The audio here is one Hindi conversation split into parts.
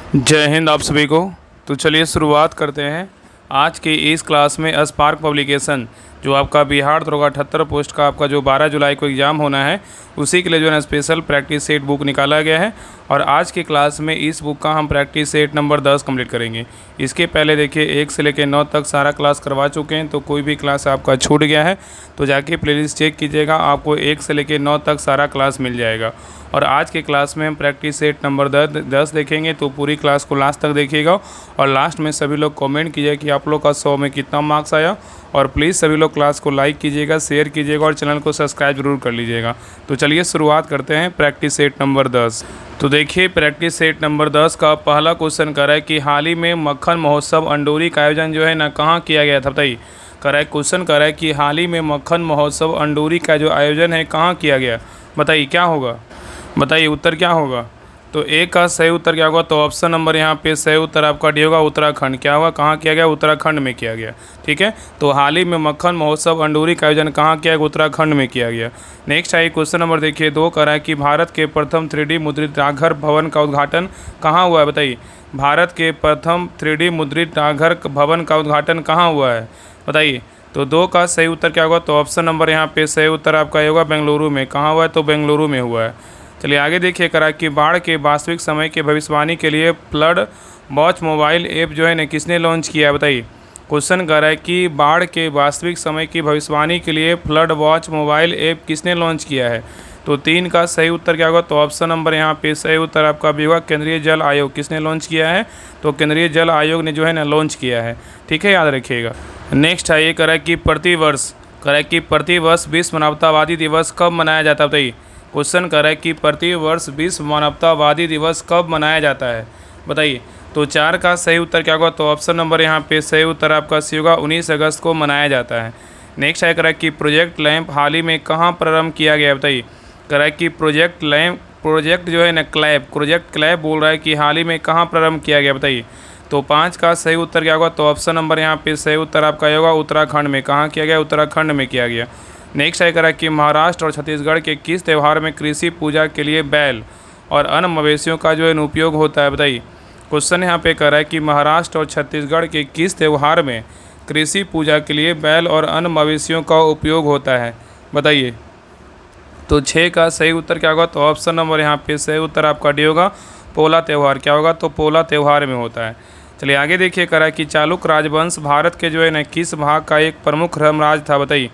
जय हिंद आप सभी को। तो चलिए शुरुआत करते हैं आज की इस क्लास में। स्पार्क पब्लिकेशन जो आपका बिहार दरोगा 78 पोस्ट का आपका जो 12 जुलाई को एग्ज़ाम होना है, उसी के लिए जो है स्पेशल प्रैक्टिस सेट बुक निकाला गया है। और आज की क्लास में इस बुक का हम प्रैक्टिस सेट नंबर 10 कंप्लीट करेंगे। इसके पहले देखिए 1 से लेकर 9 तक सारा क्लास करवा चुके हैं, तो कोई भी क्लास आपका छूट गया है तो जाके प्लेलिस्ट चेक कीजिएगा, आपको 1 से लेकर 9 तक सारा क्लास मिल जाएगा। और आज के क्लास में हम प्रैक्टिस सेट नंबर 10 देखेंगे, तो पूरी क्लास को लास्ट तक देखिएगा। और लास्ट में सभी लोग कमेंट कीजिए कि आप लोग का 100 में कितना मार्क्स आया। और प्लीज़ सभी लोग क्लास को लाइक कीजिएगा, शेयर कीजिएगा और चैनल को सब्सक्राइब जरूर कर लीजिएगा। तो चलिए शुरुआत करते हैं प्रैक्टिस सेट नंबर 10। तो देखिए प्रैक्टिस सेट नंबर 10 का पहला क्वेश्चन कर रहा है कि हाल ही में मक्खन महोत्सव अंडोरी का आयोजन जो है ना कहाँ किया गया था, बताइए। कर रहा है क्वेश्चन कर रहा है कि हाल ही में मक्खन महोत्सव अंडोरी का जो आयोजन है कहाँ किया गया, बताइए क्या होगा, बताइए उत्तर क्या होगा। तो एक का सही उत्तर क्या होगा, तो ऑप्शन नंबर यहाँ पे सही उत्तर आपका डी होगा, उत्तराखंड। क्या होगा, कहाँ किया गया, उत्तराखंड में किया गया। ठीक है, तो हाल ही में मक्खन महोत्सव अंडोरी का आयोजन कहाँ किया गया, उत्तराखंड में किया गया। नेक्स्ट है क्वेश्चन नंबर देखिए 2 कर रहा है कि भारत के प्रथम 3D मुद्रित डाकघर भवन का उद्घाटन कहाँ हुआ है, बताइए। भारत के प्रथम 3D मुद्रित डाकघर भवन का उद्घाटन कहाँ हुआ है, बताइए। तो 2 का सही उत्तर क्या होगा, तो ऑप्शन नंबर यहाँ पे सही उत्तर आपका ये होगा बेंगलुरु में। कहाँ हुआ है, तो बेंगलुरु में हुआ है। चलिए आगे देखिए करा कि बाढ़ के वास्तविक समय के भविष्यवाणी के लिए फ्लड वॉच मोबाइल ऐप जो है ना किसने लॉन्च किया है, बताइए। क्वेश्चन कर रहा है कि बाढ़ के वास्तविक समय की भविष्यवाणी के लिए फ्लड वॉच मोबाइल ऐप किसने लॉन्च किया है। तो 3 का सही उत्तर क्या होगा, तो ऑप्शन नंबर यहाँ पे सही उत्तर आपका भी होगा केंद्रीय जल आयोग। किसने लॉन्च किया है, तो केंद्रीय जल आयोग ने जो है ना लॉन्च किया है। ठीक है, याद रखिएगा। नेक्स्ट है ये कह रहा है कि प्रतिवर्ष विश्व मानवतावादी दिवस कब मनाया जाता है, बताइए। क्वेश्चन कर रहा है कि प्रतिवर्ष विश्व मानवतावादी दिवस कब मनाया जाता है, बताइए। तो 4 का सही उत्तर क्या होगा, तो ऑप्शन नंबर यहाँ पे सही उत्तर आपका सी होगा 19 अगस्त को मनाया जाता है। नेक्स्ट है कर रहा है कि प्रोजेक्ट लैंप हाल ही में कहाँ प्रारंभ किया गया है, बताइए। कर रहा है कि प्रोजेक्ट जो है ना प्रोजेक्ट क्लैप बोल रहा है कि हाल ही में कहाँ प्रारंभ किया गया, बताइए। तो 5 का सही उत्तर क्या होगा, तो ऑप्शन नंबर यहाँ पे सही उत्तर आपका होगा उत्तराखंड में। कहाँ किया गया, उत्तराखंड में किया गया। नेक्स्ट है करा कि महाराष्ट्र और छत्तीसगढ़ के किस त्यौहार में कृषि पूजा के लिए बैल और अन्य मवेशियों का जो है उपयोग होता है, बताइए। क्वेश्चन यहाँ पे कह रहा है कि महाराष्ट्र और छत्तीसगढ़ के किस त्यौहार में कृषि पूजा के लिए बैल और अन्य मवेशियों का उपयोग होता है, बताइए। तो 6 का सही उत्तर क्या होगा, तो ऑप्शन नंबर यहाँ पे सही उत्तर आपका डी होगा पोला त्यौहार। क्या होगा, तो पोला त्यौहार में होता है। चलिए आगे देखिए करा कि चालुक्य राजवंश भारत के जो है ना किस भाग का एक प्रमुख साम्राज्य था, बताइए।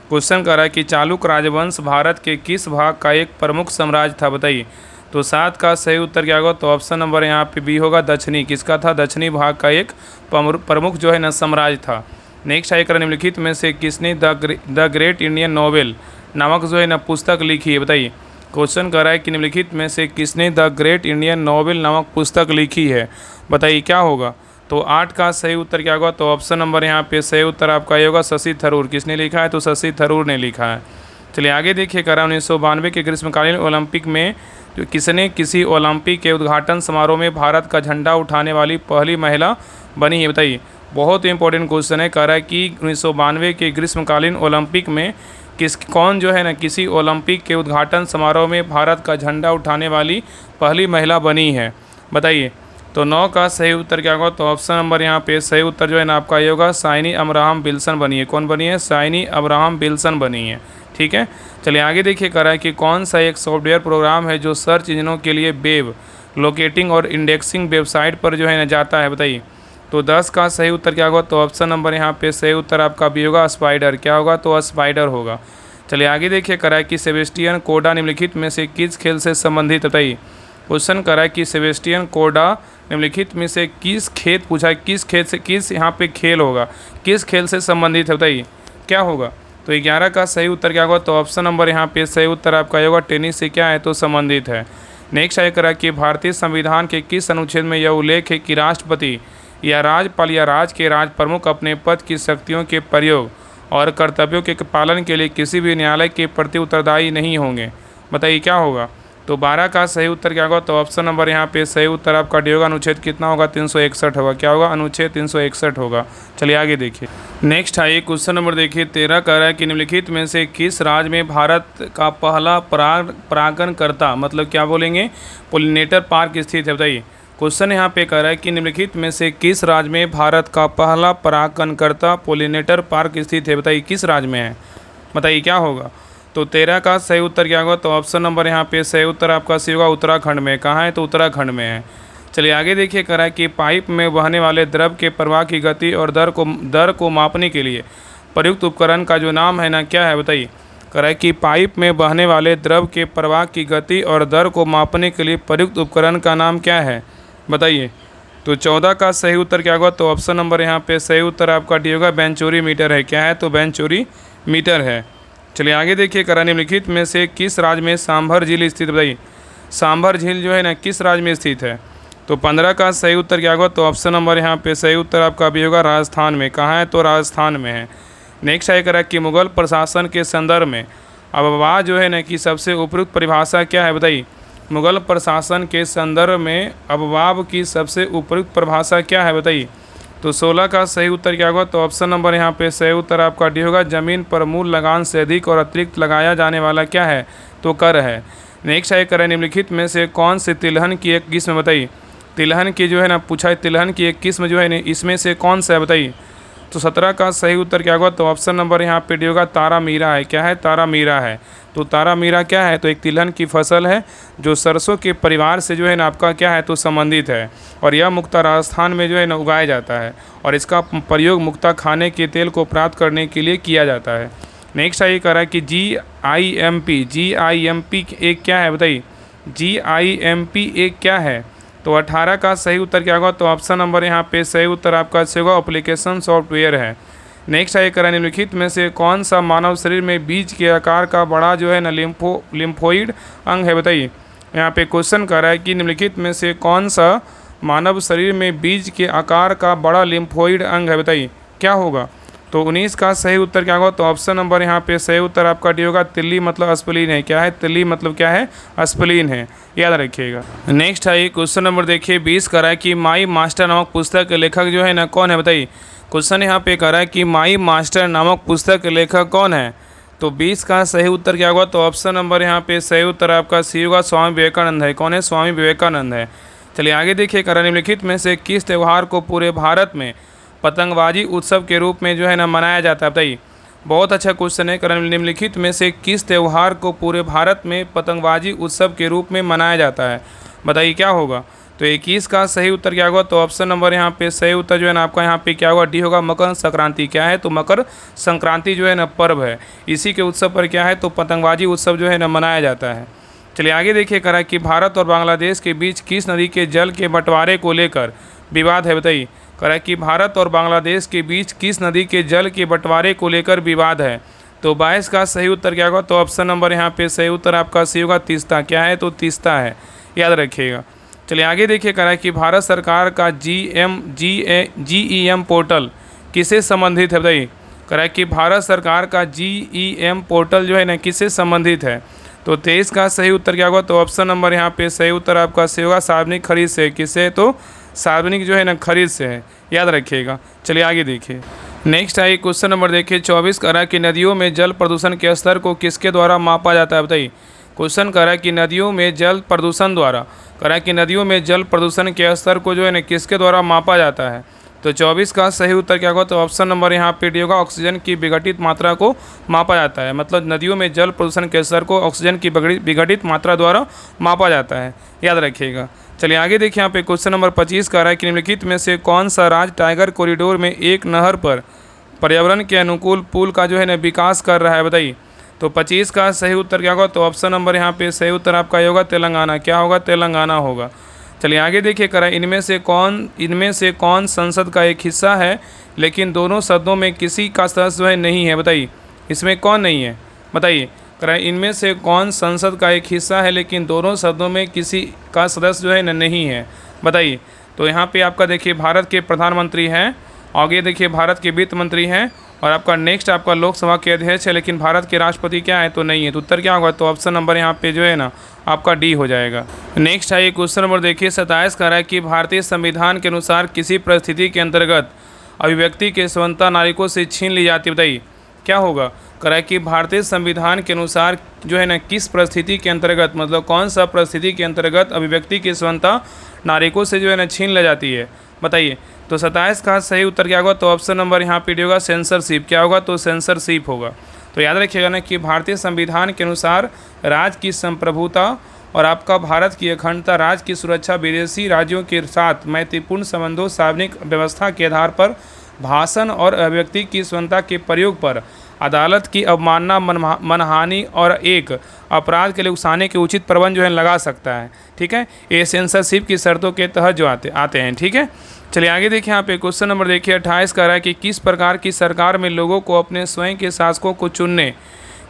क्वेश्चन कर रहा है कि चालुक्य राजवंश भारत के किस भाग का एक प्रमुख साम्राज्य था, बताइए। तो 7 का सही उत्तर क्या होगा, तो ऑप्शन नंबर यहाँ पे बी होगा दक्षिणी। किसका था, दक्षिणी भाग का एक प्रमुख जो है ना साम्राज्य था। नेक्स्ट है निम्नलिखित में से किसने द ग्रेट इंडियन नॉवेल नामक जो है ना पुस्तक लिखी है, बताइए। क्वेश्चन कर रहा है कि निम्नलिखित में से किसने द ग्रेट इंडियन नॉवेल नामक पुस्तक लिखी है, बताइए क्या होगा। तो 8 का सही उत्तर क्या होगा, तो ऑप्शन नंबर यहाँ पे सही उत्तर आपका ये होगा शशि थरूर। किसने लिखा है, तो शशि थरूर ने लिखा है। चलिए आगे देखिए करा 1992 के ग्रीष्मकालीन ओलंपिक में जो किसने किसी ओलंपिक के उद्घाटन समारोह में भारत का झंडा उठाने वाली पहली महिला बनी है, बताइए। बहुत इंपॉर्टेंट क्वेश्चन है। कह रहा है कि 1992 के ग्रीष्मकालीन ओलंपिक में कौन जो है ना किसी ओलंपिक के उद्घाटन समारोह में भारत का झंडा उठाने वाली पहली महिला बनी है, बताइए। तो 9 का सही उत्तर क्या होगा, तो ऑप्शन नंबर यहाँ पे सही उत्तर जो है ना आपका ये होगा साइनी अब्राहम विल्सन बनी है। कौन बनी है, साइनी अब्राहम विल्सन बनी है। ठीक है, चलिए आगे देखिए कह रहा है कि कौन सा एक सॉफ्टवेयर प्रोग्राम है जो सर्च इंजनों के लिए वेब लोकेटिंग और इंडेक्सिंग वेबसाइट पर जो है ना जाता है, बताइए। तो 10 का सही उत्तर क्या होगा, तो ऑप्शन नंबर यहाँ पे सही उत्तर आपका भी होगा स्पाइडर। क्या होगा, तो स्पाइडर होगा। चलिए आगे देखिए कह रहा है कि सेबेस्टियन कोडा निम्नलिखित में से किस खेल से संबंधित, बताइए। क्वेश्चन कर रहा है कि सेबेस्टियन कोडा निम्नलिखित में से किस खेत पूछा है, किस यहाँ पे खेल होगा, किस खेल से संबंधित है, बताइए क्या होगा। तो 11 का सही उत्तर क्या होगा, तो ऑप्शन नंबर यहाँ पे सही उत्तर आपका होगा टेनिस से क्या है, तो संबंधित है। नेक्स्ट है करा कि भारतीय संविधान के किस अनुच्छेद में यह उल्लेख है कि राष्ट्रपति या राज्यपाल या राज्य के राज प्रमुख अपने पद की शक्तियों के प्रयोग और कर्तव्यों के पालन के लिए किसी भी न्यायालय के प्रति उत्तरदायी नहीं होंगे, बताइए क्या होगा। तो 12 का सही उत्तर क्या होगा, तो ऑप्शन नंबर यहाँ पे सही उत्तर आपका डी होगा अनुच्छेद कितना होगा, 361 होगा। क्या होगा, अनुच्छेद 361 होगा। चलिए आगे देखिए। नेक्स्ट है क्वेश्चन नंबर देखिए 13 कह रहा है कि निम्नलिखित में से किस राज्य में भारत का पहला परागणकर्ता मतलब क्या बोलेंगे पोलिनेटर पार्क स्थित है, बताइए। क्वेश्चन यहाँ पे कह रहा है कि निम्नलिखित में से किस राज्य में भारत का पहला परागकणकर्ता पोलिनेटर पार्क स्थित है? बताइए किस राज्य में है, बताइए क्या होगा। तो 13 का सही उत्तर क्या होगा? तो ऑप्शन नंबर यहाँ पे सही उत्तर आपका सी होगा उत्तराखंड में। कहाँ है? तो उत्तराखंड में है। चलिए आगे देखिए, कह रहा है कि पाइप में बहने वाले द्रव के प्रवाह की गति और दर को मापने के लिए प्रयुक्त उपकरण का जो नाम है ना क्या है? बताइए। कह रहा है कि पाइप में बहने वाले द्रव के प्रवाह की गति और दर को मापने के लिए प्रयुक्त उपकरण का नाम क्या है? बताइए। तो 14 का सही उत्तर क्या होगा? तो ऑप्शन नंबर यहाँ पे सही उत्तर आपका डी होगा वेंचुरी मीटर है। क्या है? तो वेंचुरी मीटर है। चलिए आगे देखिए, करा निम्नलिखित में से किस राज्य में सांभर झील स्थित? बताइए सांभर झील जो है ना किस राज्य में स्थित है? तो 15 का सही उत्तर क्या होगा? तो ऑप्शन नंबर यहाँ पे सही उत्तर आपका भी होगा राजस्थान में। कहाँ है? तो राजस्थान में है। नेक्स्ट है करा कि मुगल प्रशासन के संदर्भ में अववाह जो है ना कि सबसे उपयुक्त परिभाषा क्या है? बताइए। मुगल प्रशासन के संदर्भ में अववाह की सबसे उपयुक्त परिभाषा क्या है? बताइए। तो 16 का सही उत्तर क्या होगा? तो ऑप्शन नंबर यहाँ पे सही उत्तर आपका डी होगा जमीन पर मूल लगान से अधिक और अतिरिक्त लगाया जाने वाला क्या है? तो कर है। नेक्स्ट है करें निम्नलिखित में से कौन से तिलहन की एक किस्म? बताइए। तिलहन की जो है ना पूछा है, तिलहन की एक किस्म जो है ना इसमें से कौन सा है? बताइए। तो 17 का सही उत्तर क्या होगा? तो ऑप्शन नंबर यहाँ पे डी होगा तारा मीरा है। क्या है? तारा मीरा है। तो तारा मीरा क्या है? तो एक तिलहन की फसल है जो सरसों के परिवार से जो है ना आपका क्या है? तो संबंधित है और यह मुख्यतः राजस्थान में जो है ना उगाया जाता है और इसका प्रयोग मुख्यतः खाने के तेल को प्राप्त करने के लिए किया जाता है। नेक्स्ट ये कह रहा है कि GIMP एक क्या है? बताइए। GIMP एक क्या है? तो 18 का सही उत्तर क्या होगा? तो ऑप्शन नंबर यहाँ पे सही उत्तर आपका से होगा एप्लीकेशन सॉफ्टवेयर है। नेक्स्ट है करें निम्नलिखित में से कौन सा मानव शरीर में बीज के आकार का बड़ा जो है ना लिम्फोइड अंग है? बताइए। यहाँ पे क्वेश्चन कर रहा है कि निम्नलिखित में से कौन सा मानव शरीर में बीज के आकार का बड़ा लिम्फोइड अंग है? बताइए क्या होगा। तो 19 का सही उत्तर क्या होगा? तो ऑप्शन नंबर यहाँ पे सही उत्तर आपका डी होगा तिल्ली मतलब स्प्लीन है। क्या है? तिल्ली मतलब क्या है? स्प्लीन है, याद रखिएगा। नेक्स्ट है क्वेश्चन नंबर देखिए 20 कह रहा है कि माई मास्टर नामक पुस्तक के लेखक जो है ना कौन है? बताइए। क्वेश्चन यहाँ पे कह रहा है कि माई मास्टर नामक पुस्तक के लेखक कौन है? तो 20 का सही उत्तर क्या होगा? तो ऑप्शन नंबर यहाँ पे सही उत्तर आपका सी होगा स्वामी विवेकानंद है। कौन है? स्वामी विवेकानंद है। चलिए आगे देखिए, कह रहा है निम्नलिखित में से किस त्यौहार को पूरे भारत में पतंगबाजी उत्सव के रूप में जो है ना मनाया जाता है? बताइए। बहुत अच्छा क्वेश्चन है। करण निम्नलिखित में से किस त्यौहार को पूरे भारत में पतंगबाजी उत्सव के रूप में मनाया जाता है? बताइए क्या होगा। तो 21 का सही उत्तर क्या होगा? तो ऑप्शन नंबर यहाँ पे सही उत्तर जो है ना आपका यहाँ पे क्या होगा? डी होगा मकर संक्रांति। क्या है? तो मकर संक्रांति जो है ना पर्व है, इसी के उत्सव पर क्या है? तो पतंगबाजी उत्सव जो है ना मनाया जाता है। चलिए आगे देखिए, करा कि भारत और बांग्लादेश के बीच किस नदी के जल के बंटवारे को लेकर विवाद है? बताइए। करा कि भारत और बांग्लादेश के बीच किस नदी के जल के बंटवारे को लेकर विवाद है? तो 22 का सही उत्तर क्या होगा? तो ऑप्शन नंबर यहाँ पे सही उत्तर आपका सी होगा तीस्ता। क्या है? तो तीस्ता है, याद रखिएगा। चलिए आगे देखिए, करा कि भारत सरकार का GEM पोर्टल किससे संबंधित है? बताइए। करा कि भारत सरकार का GEM पोर्टल जो है ना किससे संबंधित है? तो 23 का सही उत्तर क्या होगा? तो ऑप्शन नंबर यहाँ पे सही उत्तर आपका सी होगा सार्वजनिक खरीद से। किससे? तो सार्वजनिक जो है ना खरीद से है, याद रखिएगा। चलिए आगे देखिए, नेक्स्ट है क्वेश्चन नंबर देखिए 24 कह रहा है कि नदियों में जल प्रदूषण के स्तर को किसके द्वारा मापा जाता है? बताइए। क्वेश्चन कह रहा है कि नदियों में जल प्रदूषण द्वारा कह रहा है कि नदियों में जल प्रदूषण के स्तर को जो है ना किसके द्वारा मापा जाता है? तो 24 का सही उत्तर क्या होगा? तो ऑप्शन नंबर यहाँ पे डी होगा ऑक्सीजन की विघटित मात्रा को मापा जाता है। मतलब नदियों में जल प्रदूषण के स्तर को ऑक्सीजन की विघटित मात्रा द्वारा मापा जाता है, याद रखिएगा। चलिए आगे देखिए, यहाँ पे क्वेश्चन नंबर 25 कह रहा है कि निम्नलिखित में से कौन सा राज्य टाइगर कॉरिडोर में एक नहर पर पर्यावरण के अनुकूल पुल का जो है ना विकास कर रहा है? बताइए। तो 25 का सही उत्तर क्या होगा? तो ऑप्शन नंबर यहाँ पे सही उत्तर आपका होगा तेलंगाना। क्या होगा? तेलंगाना होगा। चलिए आगे देखिए, करा इनमें से कौन संसद का एक हिस्सा है लेकिन दोनों सदनों में किसी का सदस्य जो है नहीं है? बताइए। इसमें कौन नहीं है? बताइए। करा इनमें से कौन संसद का एक हिस्सा है लेकिन दोनों सदनों में किसी का सदस्य जो है नहीं है? बताइए। तो यहाँ पे आपका देखिए भारत के प्रधानमंत्री हैं, आगे देखिए भारत के वित्त मंत्री हैं और आपका नेक्स्ट आपका लोकसभा के अध्यक्ष है, लेकिन भारत के राष्ट्रपति क्या है? तो नहीं है। तो उत्तर क्या होगा? तो ऑप्शन नंबर यहाँ पे जो है ना आपका डी हो जाएगा। नेक्स्ट है क्वेश्चन नंबर देखिए 27 कह रहा है कि भारतीय संविधान के अनुसार किसी परिस्थिति के अंतर्गत अभिव्यक्ति की स्वतंत्रता नागरिकों से छीन ली जाती है? बताइए। क्या होगा, कह रहा है कि भारतीय संविधान के अनुसार जो है ना किस परिस्थिति के अंतर्गत, मतलब कौन सा परिस्थिति के अंतर्गत अभिव्यक्ति की स्वतंत्रता नागरिकों से जो है ना छीन ली जाती है, बताइए। तो 27 का सही उत्तर क्या होगा, तो ऑप्शन नंबर यहाँ पे होगा सेंसरशिप। क्या होगा, तो सेंसरशिप होगा। तो याद रखिएगा ना कि भारतीय संविधान के अनुसार राज्य की संप्रभुता और आपका भारत की अखंडता, राज्य की सुरक्षा, विदेशी राज्यों के साथ मैत्रीपूर्ण संबंधों, सार्वजनिक व्यवस्था के आधार पर भाषण और अभिव्यक्ति की स्वतंत्रता के प्रयोग पर अदालत की अवमानना, मनहानि और एक अपराध के लिए उकसाने के उचित प्रबंध जो है लगा सकता है। ठीक है, ये सेंसरशिप की शर्तों के तहत जो आते हैं। ठीक है, चलिए आगे देखिए। यहाँ पे क्वेश्चन नंबर देखिए 28 का रहा है कि किस प्रकार की सरकार में लोगों को अपने स्वयं के शासकों को चुनने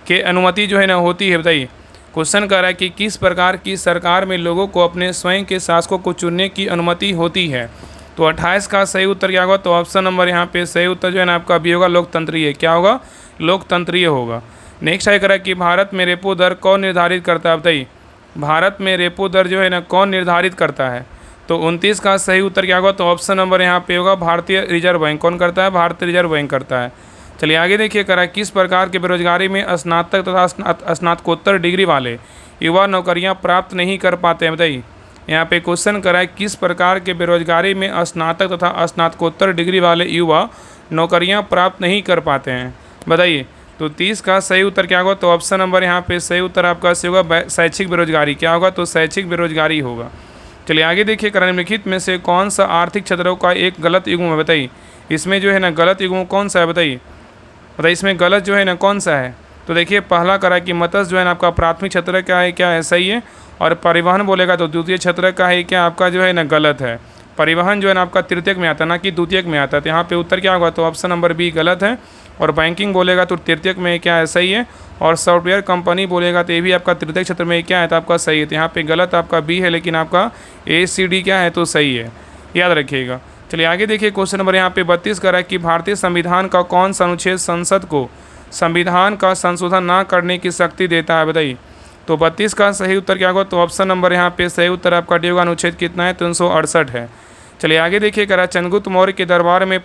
के अनुमति जो है ना होती है, बताइए। क्वेश्चन कर रहा है कि किस प्रकार की सरकार में लोगों को अपने स्वयं के शासकों को चुनने की अनुमति होती है। तो 28 का सही उत्तर क्या होगा, तो ऑप्शन नंबर यहाँ पे सही उत्तर जो है ना आपका भी होगा लोकतंत्रीय। क्या होगा, लोकतंत्रीय होगा। नेक्स्ट है करा कि भारत में रेपो दर कौन निर्धारित करता है, बताइए। भारत में रेपो दर जो है ना कौन निर्धारित करता है। तो 29 का सही उत्तर क्या होगा, तो ऑप्शन नंबर यहाँ पे होगा भारतीय रिजर्व बैंक। कौन करता है, भारतीय रिजर्व बैंक करता है। चलिए आगे देखिए, करा किस प्रकार के बेरोजगारी में स्नातक तथा स्नातकोत्तर डिग्री वाले युवा नौकरियां प्राप्त नहीं कर पाते हैं, बताइए। यहाँ पे क्वेश्चन करा है किस प्रकार के बेरोजगारी में स्नातक तथा स्नातकोत्तर डिग्री वाले युवा नौकरियां प्राप्त नहीं कर पाते हैं, बताइए। तो 30 का सही उत्तर क्या होगा, तो ऑप्शन नंबर यहाँ पे सही उत्तर आपका सही होगा शैक्षिक बेरोजगारी। क्या होगा, तो शैक्षिक बेरोजगारी होगा। चलिए आगे देखिए, निम्नलिखित में से कौन सा आर्थिक क्षेत्रों का एक गलत युग्म है, बताइए। इसमें जो है ना गलत युग्म कौन सा है, बताइए। इसमें गलत जो है ना कौन सा है। तो देखिए पहला करा कि मत्स्य जो है ना आपका प्राथमिक क्षेत्र का है, क्या है, सही है। और परिवहन बोलेगा तो द्वितीय क्षेत्र का है, क्या आपका जो है ना गलत है। परिवहन जो है ना आपका तृतीयक में आता है, ना कि द्वितीयक में आता है। तो यहाँ पे उत्तर क्या होगा, तो ऑप्शन नंबर बी गलत है। और बैंकिंग बोलेगा तो तृतीयक में क्या है, सही है। और सॉफ्टवेयर कंपनी बोलेगा तो ये भी आपका तृतीय क्षेत्र में क्या है, तो आपका सही है। तो यहाँ पे गलत आपका बी है, लेकिन आपका ACD क्या है, तो सही है, याद रखिएगा। चलिए आगे देखिए, क्वेश्चन नंबर यहाँ पे 32 का है कि भारतीय संविधान का कौन सा अनुच्छेद संसद को संविधान का संशोधन ना करने की शक्ति देता है, बताइए। तो 32 का सही उत्तर क्या होगा, तो ऑप्शन नंबर यहाँ पे सही उत्तर आपका डी होगा। अनुच्छेद कितना है, 368 है। चलिए आगे देखिए, करा चंद्रगुप्त मौर्य के दरबार में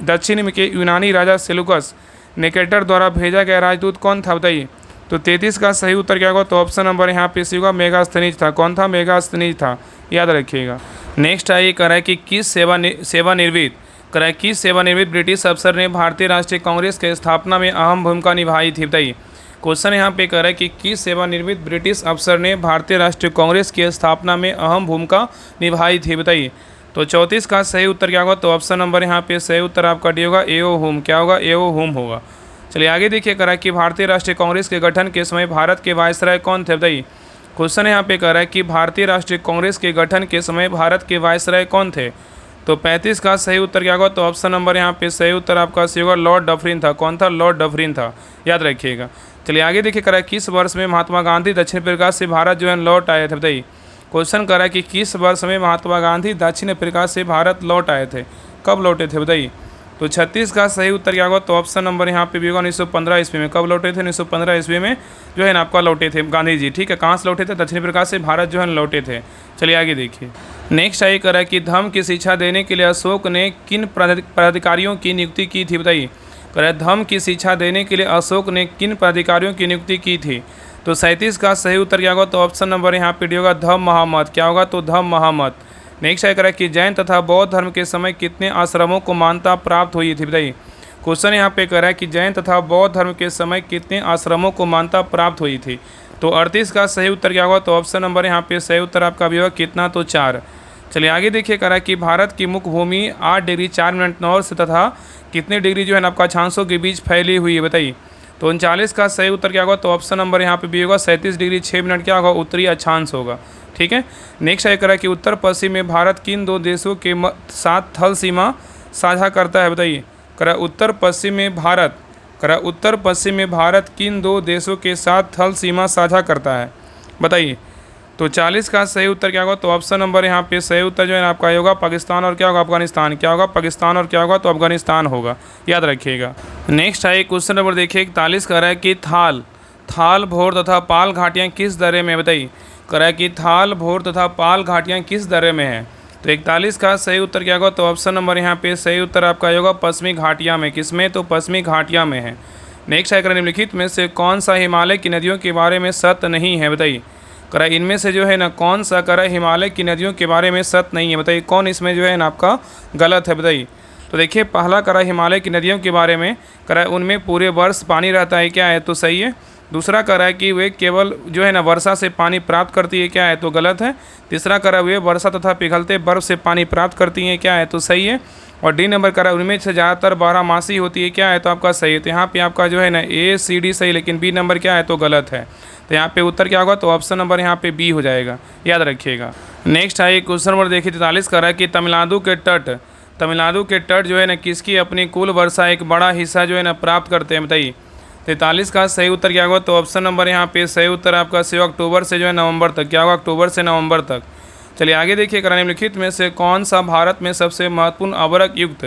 दक्षिण में के यूनानी राजा सेलुकस निकेटर द्वारा भेजा गया राजदूत कौन था, बताइए। तो 33 का सही उत्तर क्या होगा, तो ऑप्शन नंबर यहाँ पे होगा मेगास्थनीज था। कौन था, मेगास्थनीज था, याद रखिएगा। नेक्स्ट आइए करा है कि किस सेवानिवृत्त ब्रिटिश अफसर ने भारतीय राष्ट्रीय कांग्रेस के स्थापना में अहम भूमिका निभाई थी, बताइए। क्वेश्चन यहाँ पे कह रहा है कि किस सेवानिवृत्त ब्रिटिश अफसर ने भारतीय राष्ट्रीय कांग्रेस की स्थापना में अहम भूमिका निभाई थी, बताइए। तो 34 का सही उत्तर क्या होगा, तो ऑप्शन नंबर यहाँ पे सही उत्तर आपका डी होगा A.O. होम। क्या होगा, A.O. होम होगा। चलिए आगे देखिए, करा कि भारतीय राष्ट्रीय कांग्रेस के गठन के समय भारत के वायसराय कौन थे, बताइए। क्वेश्चन यहाँ पे कह रहा है कि भारतीय राष्ट्रीय कांग्रेस के गठन के समय भारत के वायसराय कौन थे। तो 35 का सही उत्तर क्या होगा, तो ऑप्शन नंबर यहाँ पे सही उत्तर आपका सही होगा लॉर्ड डफरिन था। कौन था, लॉर्ड डफरिन था, याद रखिएगा। चलिए आगे देखिए, करा किस वर्ष में महात्मा गांधी दक्षिण अफ्रीका से भारत जो है लौट आए थे, बताइए। क्वेश्चन करा कि किस वर्ष में महात्मा गांधी दक्षिण अफ्रीका से भारत लौट आए थे, कब लौटे थे, बताइए। तो 36 का सही उत्तर क्या होगा, तो ऑप्शन नंबर यहाँ पे भी होगा 1915 ईस्वी में। कब लौटे थे, 1915 ईस्वी में जो है ना आपका लौटे थे गांधी जी। ठीक है, कहाँ से लौटे थे, दक्षिण अफ्रीका से भारत जो है लौटे थे। चलिए आगे देखिए, नेक्स्ट आइए करा कि धर्म की शिक्षा देने के लिए अशोक ने किन पदाधिकारियों की नियुक्ति की थी, बताइए। करा धर्म की शिक्षा देने के लिए अशोक ने किन पदाधिकारियों की नियुक्ति की थी। तो 37 का सही उत्तर क्या होगा, तो ऑप्शन नंबर यहाँ पे होगा धम्म महामत। क्या होगा, तो धम्म महामत। नेक्स्ट है करा कि जैन तथा बौद्ध धर्म के समय कितने आश्रमों को मान्यता प्राप्त हुई थी, बताइए। क्वेश्चन यहाँ पे कह रहा है कि जैन तथा बौद्ध धर्म के समय कितने आश्रमों को मान्यता प्राप्त हुई थी। तो 38 का सही उत्तर क्या होगा, तो ऑप्शन नंबर यहाँ पे सही उत्तर आपका भी होगा कितना, तो 4। चलिए आगे देखिए, कह रहा है कि भारत की मुख्य भूमि 8 डिग्री 4 मिनट नॉर्थ से तथा कितने डिग्री जो है ना आपका अक्षांशों के बीच फैली हुई है, बताइए। तो 39 का सही उत्तर क्या होगा, तो ऑप्शन नंबर यहाँ पे भी होगा 37 डिग्री 6 मिनट क्या होगा, उत्तरी अक्षांश होगा। ठीक है, नेक्स्ट है करा कि उत्तर पश्चिम में भारत किन दो देशों के साथ थल सीमा साझा करता है, बताइए। करा उत्तर पश्चिम में भारत किन दो देशों के साथ थल सीमा साझा करता है, बताइए। तो 40 का सही उत्तर क्या होगा, तो ऑप्शन नंबर यहाँ पे सही उत्तर जो है आपका होगा पाकिस्तान और क्या होगा, अफगानिस्तान। क्या होगा, पाकिस्तान और क्या होगा, तो अफगानिस्तान होगा, याद रखिएगा। नेक्स्ट है क्वेश्चन नंबर देखिए 41 कह रहा है कि थाल भोर तथा पाल घाटियाँ किस दर्रे में, बताइए। कह रहा है कि थाल भोर तथा पाल घाटियाँ किस दर्रे में है। तो 41 का सही उत्तर क्या होगा? तो ऑप्शन नंबर यहाँ पे सही उत्तर आपका होगा पश्चिमी घाटिया में। किसमें? तो पश्चिमी घाटिया में है। नेक्स्ट है निम्नलिखित में से कौन सा हिमालय की नदियों के बारे में सत्य नहीं है? बताइए। करा इनमें से जो है ना कौन सा करा हिमालय की नदियों के बारे में सत्य नहीं है? बताइए कौन इसमें जो है ना आपका गलत है? बताइए। तो देखिए पहला करा हिमालय की नदियों के बारे में करा उनमें पूरे वर्ष पानी रहता है, क्या है? तो सही है। दूसरा करा है कि वे केवल जो है ना वर्षा से पानी प्राप्त करती है, क्या है? तो गलत है। तीसरा करा वे वर्षा तथा पिघलते बर्फ से पानी प्राप्त करती हैं, क्या है? तो सही है। और डी नंबर करा उनमें से ज़्यादातर बारहमासी होती है, क्या है? तो आपका सही है। तो यहाँ पे आपका जो है ना ए सी डी सही, लेकिन बी नंबर क्या है? तो गलत है। तो यहाँ पे उत्तर क्या होगा? तो ऑप्शन नंबर यहाँ पे बी हो जाएगा, याद रखिएगा। नेक्स्ट है क्वेश्चन नंबर देखिए 43 का है कि तमिलनाडु के तट जो है ना किसकी अपनी कुल वर्षा एक बड़ा हिस्सा जो है ना प्राप्त करते हैं? बताइए। 43 का सही उत्तर क्या होगा? तो ऑप्शन नंबर यहाँ पे सही उत्तर आपका सही अक्टूबर से जो है नवंबर तक, क्या होगा? अक्टूबर से नवंबर तक। चलिए आगे देखिए निम्नलिखित में से कौन सा भारत में सबसे महत्वपूर्ण उर्वरक युक्त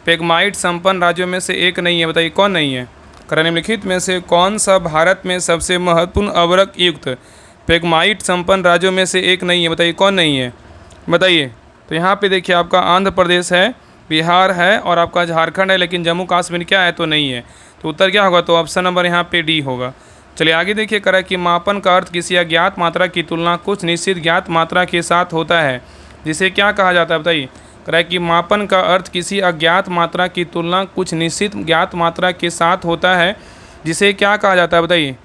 पेगमाइट संपन्न राज्यों में से एक नहीं है? बताइए कौन नहीं है? निम्नलिखित में से कौन सा भारत में सबसे महत्वपूर्ण उर्वरक युक्त पेगमाइट संपन्न राज्यों में से एक नहीं है? बताइए कौन नहीं है? बताइए। तो यहाँ पे देखिए आपका आंध्र प्रदेश है, बिहार है और आपका झारखंड है, लेकिन जम्मू कश्मीर क्या है? तो नहीं है। तो उत्तर क्या होगा? तो ऑप्शन नंबर यहाँ पे डी होगा। चलिए आगे देखिए करा कि मापन का अर्थ किसी अज्ञात मात्रा की तुलना कुछ निश्चित ज्ञात मात्रा के साथ होता है, जिसे क्या कहा जाता है? बताइए। करा कि मापन का अर्थ किसी अज्ञात मात्रा की तुलना कुछ निश्चित ज्ञात मात्रा के साथ होता है, जिसे क्या कहा जाता है? बताइए।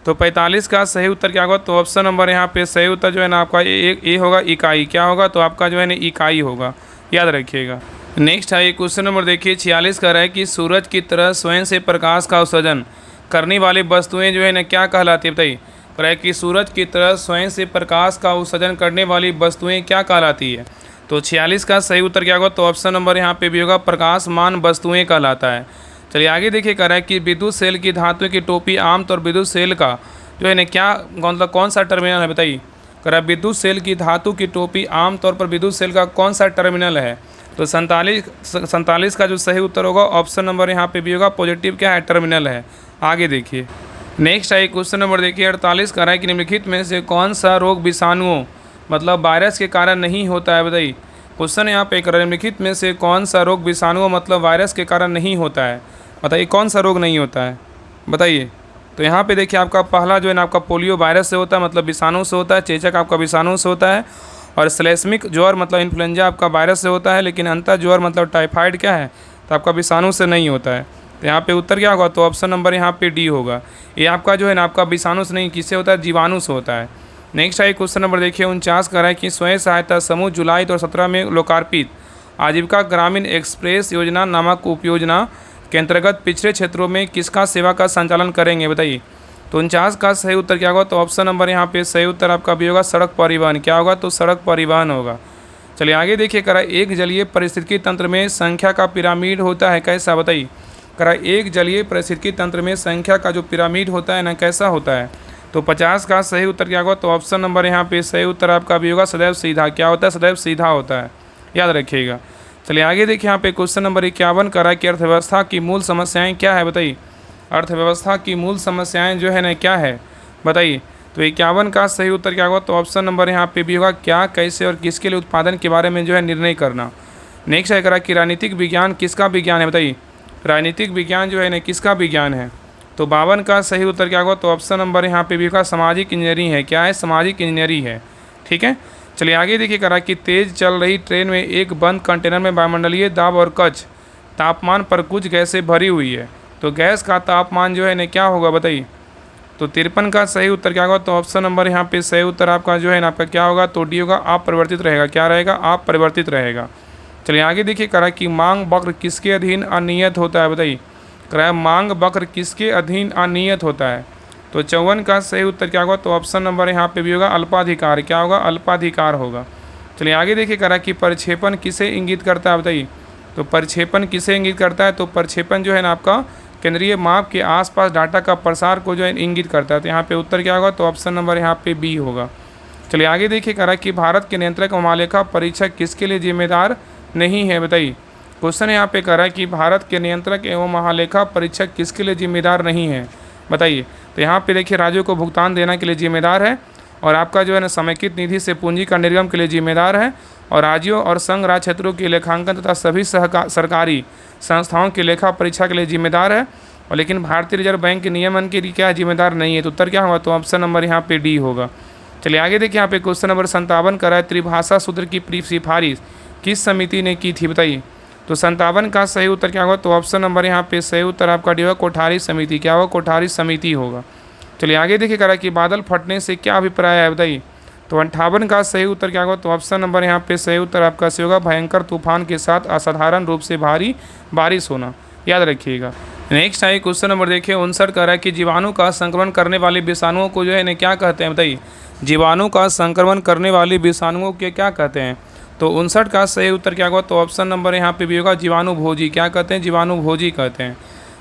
तो 45 का सही उत्तर क्या होगा? तो ऑप्शन नंबर यहाँ पे सही उत्तर जो है ना आपका ए होगा, इकाई। क्या होगा? तो आपका जो है ना इकाई होगा, याद रखिएगा। नेक्स्ट है क्वेश्चन नंबर देखिए 46 का है कि सूरज की तरह स्वयं से प्रकाश का उत्सर्जन करने वाली वस्तुएं जो है ना क्या कहलाती है? बताइए। कह कि सूरज की तरह स्वयं से प्रकाश का उत्सर्जन करने वाली वस्तुएं क्या कहलाती है? तो 46 का सही उत्तर क्या होगा? तो ऑप्शन नंबर यहाँ पे भी होगा प्रकाशमान वस्तुएं कहलाता है। चलिए आगे देखिए कह रहा है कि विद्युत सेल की धातु की टोपी आमतौर विद्युत सेल का जो है ना क्या मतलब कौन सा टर्मिनल है? बताइए। कह रहा है विद्युत सेल की धातु की टोपी आमतौर पर विद्युत सेल का कौन सा टर्मिनल है? तो 47 का जो सही उत्तर होगा ऑप्शन नंबर यहाँ पे भी होगा पॉजिटिव क्या है? टर्मिनल है। आगे देखिए नेक्स्ट है क्वेश्चन नंबर देखिए 48 का है कि निम्नलिखित में से कौन सा रोग विषाणुओं मतलब वायरस के कारण नहीं होता है? बताइए। क्वेश्चन यहाँ पे कर रहे हैं निम्नलिखित में से कौन सा रोग विषाणुओं मतलब वायरस के कारण नहीं होता है? बताइए कौन सा रोग नहीं होता है? बताइए। तो यहाँ पे देखिए आपका पहला जो है ना आपका पोलियो वायरस से होता है, मतलब विषाणु से होता है। चेचक आपका विषाणु से होता है। और श्लेष्मिक ज्वर मतलब इन्फ्लुएंजा आपका वायरस से होता है, लेकिन अंतः ज्वर मतलब टाइफाइड क्या है? तो आपका विषाणु से नहीं होता है। तो यहाँ पे उत्तर क्या होगा? तो ऑप्शन नंबर यहाँ पे डी होगा। ये आपका जो है ना आपका विषाणु से नहीं, किससे होता है? जीवाणु से होता है। नेक्स्ट है क्वेश्चन नंबर देखिए 49 का है कि स्वयं सहायता समूह जुलाई 2017 में लोकार्पित आजीविका ग्रामीण एक्सप्रेस योजना नामक उपयोजना के अंतर्गत पिछड़े क्षेत्रों में किसका सेवा का संचालन करेंगे? बताइए। तो 49 का सही उत्तर क्या होगा? तो ऑप्शन नंबर यहाँ पे सही उत्तर आपका भी होगा सड़क परिवहन। क्या होगा? तो सड़क परिवहन होगा। चलिए आगे देखिए करा एक जलीय पारिस्थितिकी तंत्र में संख्या का पिरामिड होता है, कैसा? बताइए। करा एक जलीय पारिस्थितिकी तंत्र में संख्या का जो पिरामिड होता है ना कैसा होता है? तो 50 का सही उत्तर क्या होगा? तो ऑप्शन नंबर यहाँ पे सही उत्तर आपका भी होगा सदैव सीधा। क्या होता है? सदैव सीधा होता है, याद रखिएगा। चलिए आगे देखिए यहाँ पे क्वेश्चन नंबर 51 का है कि अर्थव्यवस्था की मूल समस्याएं क्या है? बताइए। अर्थव्यवस्था की मूल समस्याएं जो है ना क्या है? बताइए। तो 51 का सही उत्तर क्या होगा? तो ऑप्शन नंबर यहाँ पे भी होगा क्या, कैसे और किसके लिए उत्पादन के बारे में जो है निर्णय करना। नेक्स्ट है करा कि राजनीतिक विज्ञान किसका विज्ञान है? बताइए। राजनीतिक विज्ञान जो है ना किसका विज्ञान है? तो 52 का सही उत्तर क्या होगा? तो ऑप्शन नंबर यहाँ पे भी होगा सामाजिक इंजीनियरिंग है। क्या है? सामाजिक इंजीनियरिंग है। ठीक है। चलिए आगे देखिए करा कि तेज़ चल रही ट्रेन में एक बंद कंटेनर में वायुमंडलीय दाब और कक्ष तापमान पर कुछ गैसें भरी हुई है। तो गैस का तापमान जो है ना क्या होगा? बताइए। तो 53 का सही उत्तर क्या होगा? तो ऑप्शन नंबर यहाँ पे सही उत्तर आपका जो है ना आपका क्या होगा? तो डी होगा अपरिवर्तित रहेगा। क्या रहेगा? अपरिवर्तित रहेगा। चलिए आगे देखिए करा कि मांग वक्र किसके अधीन अनियत होता है? बताइए। करा मांग वक्र किसके अधीन अनियत होता है? तो 54 का सही उत्तर क्या होगा? तो ऑप्शन नंबर यहाँ पे भी होगा अल्पाधिकार। क्या होगा? अल्पाधिकार होगा। चलिए आगे देखिए करा कि प्रक्षेपण किसे इंगित करता है? बताइए। तो प्रक्षेपण किसे इंगित करता है? तो प्रक्षेपण जो है ना आपका केंद्रीय माप के आसपास डाटा का प्रसार को जो है इंगित करता है। तो यहाँ पे उत्तर क्या होगा? तो ऑप्शन नंबर यहाँ पे बी होगा। चलिए आगे देखिए करा कि भारत के नियंत्रक महालेखा परीक्षक किसके लिए जिम्मेदार नहीं है? बताइए। क्वेश्चन यहाँ पे करा कि भारत के नियंत्रक एवं महालेखा परीक्षक किसके लिए जिम्मेदार नहीं है? बताइए। तो यहाँ पे देखिए राज्यों को भुगतान देने के लिए जिम्मेदार है, और आपका जो है ना समेकित निधि से पूंजी का निर्गम के लिए जिम्मेदार है, और राज्यों और संघ राज्य क्षेत्रों के लेखांकन तथा सभी सरकारी संस्थाओं की लेखा परीक्षा के लिए जिम्मेदार है, और लेकिन भारतीय रिजर्व बैंक के नियमन के लिए क्या जिम्मेदार नहीं है। तो उत्तर क्या होगा, तो ऑप्शन नंबर यहाँ पे डी होगा। चलिए आगे देखिए, यहाँ पे क्वेश्चन नंबर 57 का है, त्रिभाषा सूत्र की सिफारिश किस समिति ने की थी, बताइए। तो 57 का सही उत्तर क्या होगा, तो ऑप्शन नंबर यहाँ पे सही उत्तर आपका डी होगा, कोठारी समिति। क्या होगा, कोठारी समिति होगा। चलिए आगे देखिए, करा कि बादल फटने से क्या अभिप्राय है, बताइए। तो 58 का सही उत्तर क्या होगा, तो ऑप्शन नंबर यहाँ पे सही उत्तर आपका सही होगा, भयंकर तूफान के साथ असाधारण रूप से भारी बारिश होना, याद रखिएगा। नेक्स्ट है क्वेश्चन नंबर देखिए 59 का है कि जीवाणु का संक्रमण करने वाले विषाणुओं को जो है इन्हें क्या कहते हैं, बताइए। जीवाणु का संक्रमण करने वाले विषाणुओं के क्या कहते हैं। तो 59 का सही उत्तर क्या होगा, तो ऑप्शन नंबर यहाँ पे भी होगा, जीवाणु भोजी। क्या कहते हैं, जीवाणु भोजी कहते हैं।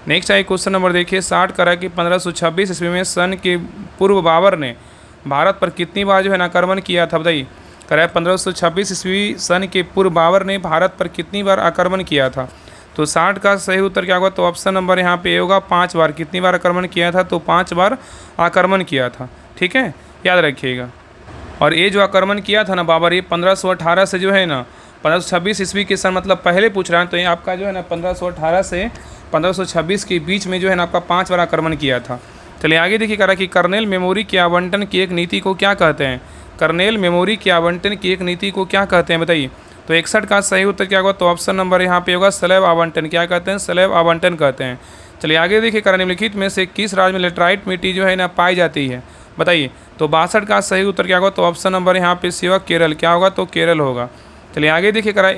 नेक्स्ट है क्वेश्चन नंबर देखिए 60 का है कि 1526 ईस्वी में सन के पूर्व बाबर ने भारत पर कितनी बार जो है आक्रमण किया था, बताइए। कह रहा है 1526 ईस्वी सन के पूर्व बाबर ने भारत पर कितनी बार आक्रमण किया था। तो 60 का सही उत्तर क्या होगा, तो ऑप्शन नंबर यहाँ पे होगा 5 बार। कितनी बार आक्रमण किया था, तो 5 बार आक्रमण किया था, ठीक है, याद रखिएगा। और ये जो आक्रमण किया था ना बाबर, ये 1518 से जो है ना 1526 ईस्वी के सन मतलब पहले पूछ रहा है, तो ये आपका जो है ना 1518 से 1526 के बीच में जो है ना आपका 5 बार आक्रमण किया था। चलिए आगे देखिए, करा कि कर्नेल मेमोरी के आवंटन की एक नीति को क्या कहते हैं। कर्नेल मेमोरी के आवंटन की एक नीति को क्या कहते हैं, बताइए। तो 61 का सही उत्तर क्या होगा, तो ऑप्शन नंबर यहाँ पे होगा सलैब आवंटन। क्या कहते हैं, सलैब आवंटन कहते हैं। चलिए आगे देखिए, करा निम्नलिखित में से किस राज्य में लेटराइट मिट्टी जो है ना पाई जाती है, बताइए। तो 62 का सही उत्तर क्या होगा, तो ऑप्शन नंबर यहाँ पे सी होगा केरल। क्या होगा, तो केरल होगा। चलिए आगे देखिए, करा